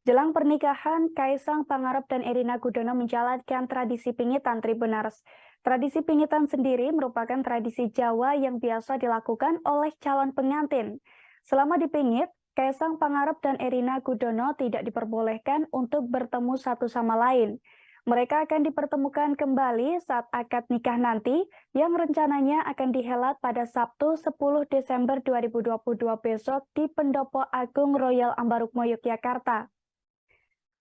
Jelang pernikahan, Kaisang Pangarep dan Erina Gudono menjalankan tradisi pingitan Tribuners. Tradisi pingitan sendiri merupakan tradisi Jawa yang biasa dilakukan oleh calon pengantin. Selama dipingit, Kaisang Pangarep dan Erina Gudono tidak diperbolehkan untuk bertemu satu sama lain. Mereka akan dipertemukan kembali saat akad nikah nanti yang rencananya akan dihelat pada Sabtu 10 Desember 2022 besok di Pendopo Agung Royal Ambarukmo, Yogyakarta.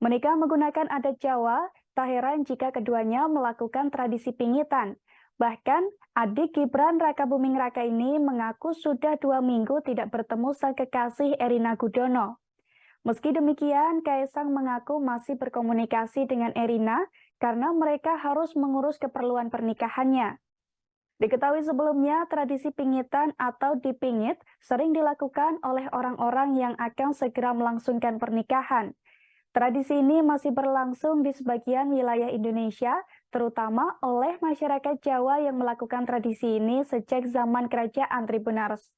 Menikah menggunakan adat Jawa, tak heran jika keduanya melakukan tradisi pingitan. Bahkan, adik Gibran Raka Buming Raka ini mengaku sudah 2 minggu tidak bertemu sang kekasih Erina Gudono. Meski demikian, Kaisang mengaku masih berkomunikasi dengan Erina karena mereka harus mengurus keperluan pernikahannya. Diketahui sebelumnya, tradisi pingitan atau dipingit sering dilakukan oleh orang-orang yang akan segera melangsungkan pernikahan. Tradisi ini masih berlangsung di sebagian wilayah Indonesia, terutama oleh masyarakat Jawa yang melakukan tradisi ini sejak zaman kerajaan Tribuners.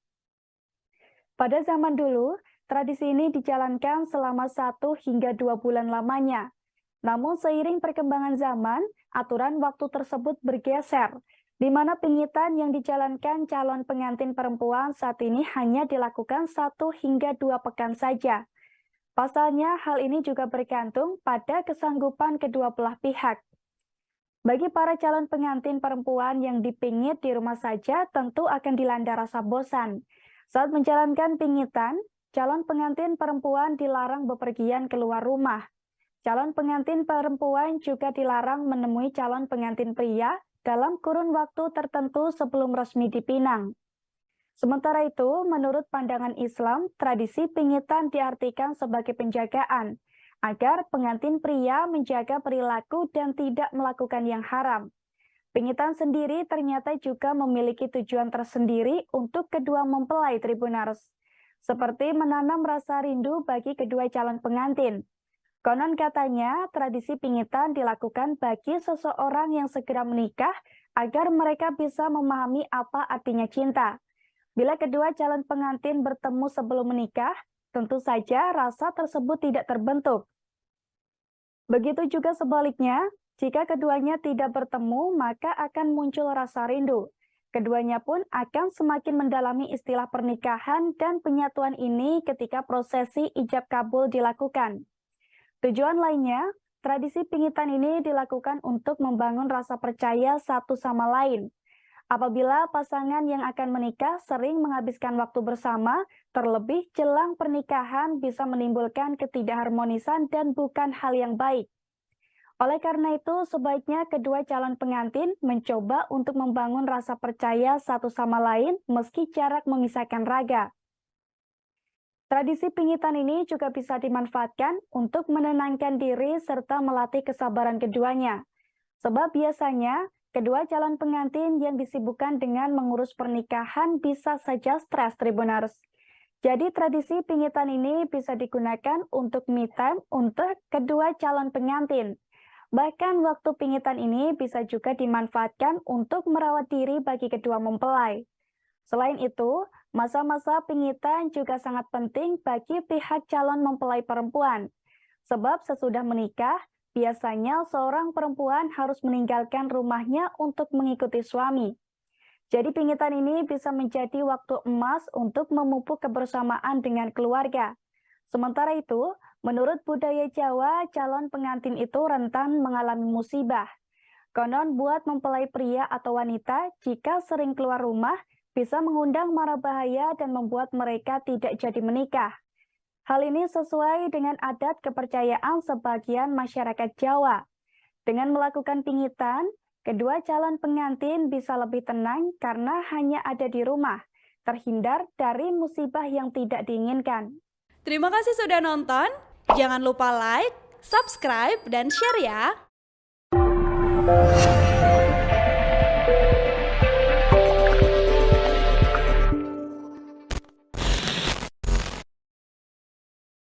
Pada zaman dulu, tradisi ini dijalankan selama 1 hingga 2 bulan lamanya. Namun seiring perkembangan zaman, aturan waktu tersebut bergeser, di mana pingitan yang dijalankan calon pengantin perempuan saat ini hanya dilakukan 1 hingga 2 pekan saja. Pasalnya, hal ini juga bergantung pada kesanggupan kedua belah pihak. Bagi para calon pengantin perempuan yang dipingit di rumah saja, tentu akan dilanda rasa bosan. Saat menjalankan pingitan, calon pengantin perempuan dilarang bepergian keluar rumah. Calon pengantin perempuan juga dilarang menemui calon pengantin pria dalam kurun waktu tertentu sebelum resmi dipinang. Sementara itu, menurut pandangan Islam, tradisi pingitan diartikan sebagai penjagaan, agar pengantin pria menjaga perilaku dan tidak melakukan yang haram. Pingitan sendiri ternyata juga memiliki tujuan tersendiri untuk kedua mempelai Tribuners, seperti menanam rasa rindu bagi kedua calon pengantin. Konon katanya, tradisi pingitan dilakukan bagi seseorang yang segera menikah agar mereka bisa memahami apa artinya cinta. Bila kedua calon pengantin bertemu sebelum menikah, tentu saja rasa tersebut tidak terbentuk. Begitu juga sebaliknya, jika keduanya tidak bertemu, maka akan muncul rasa rindu. Keduanya pun akan semakin mendalami istilah pernikahan dan penyatuan ini ketika prosesi ijab kabul dilakukan. Tujuan lainnya, tradisi pingitan ini dilakukan untuk membangun rasa percaya satu sama lain. Apabila pasangan yang akan menikah sering menghabiskan waktu bersama, terlebih jelang pernikahan bisa menimbulkan ketidakharmonisan dan bukan hal yang baik. Oleh karena itu, sebaiknya kedua calon pengantin mencoba untuk membangun rasa percaya satu sama lain meski jarak memisahkan raga. Tradisi pingitan ini juga bisa dimanfaatkan untuk menenangkan diri serta melatih kesabaran keduanya. Sebab biasanya, kedua calon pengantin yang disibukkan dengan mengurus pernikahan bisa saja stres Tribuners. Jadi tradisi pingitan ini bisa digunakan untuk me time untuk kedua calon pengantin. Bahkan waktu pingitan ini bisa juga dimanfaatkan untuk merawat diri bagi kedua mempelai. Selain itu, masa-masa pingitan juga sangat penting bagi pihak calon mempelai perempuan. Sebab sesudah menikah, biasanya seorang perempuan harus meninggalkan rumahnya untuk mengikuti suami. Jadi pingitan ini bisa menjadi waktu emas untuk memupuk kebersamaan dengan keluarga. Sementara itu, menurut budaya Jawa, calon pengantin itu rentan mengalami musibah. Konon buat mempelai pria atau wanita, jika sering keluar rumah, bisa mengundang mara bahaya dan membuat mereka tidak jadi menikah. Hal ini sesuai dengan adat kepercayaan sebagian masyarakat Jawa. Dengan melakukan pingitan, kedua calon pengantin bisa lebih tenang karena hanya ada di rumah, terhindar dari musibah yang tidak diinginkan. Terima kasih sudah nonton. Jangan lupa like, subscribe, dan share ya.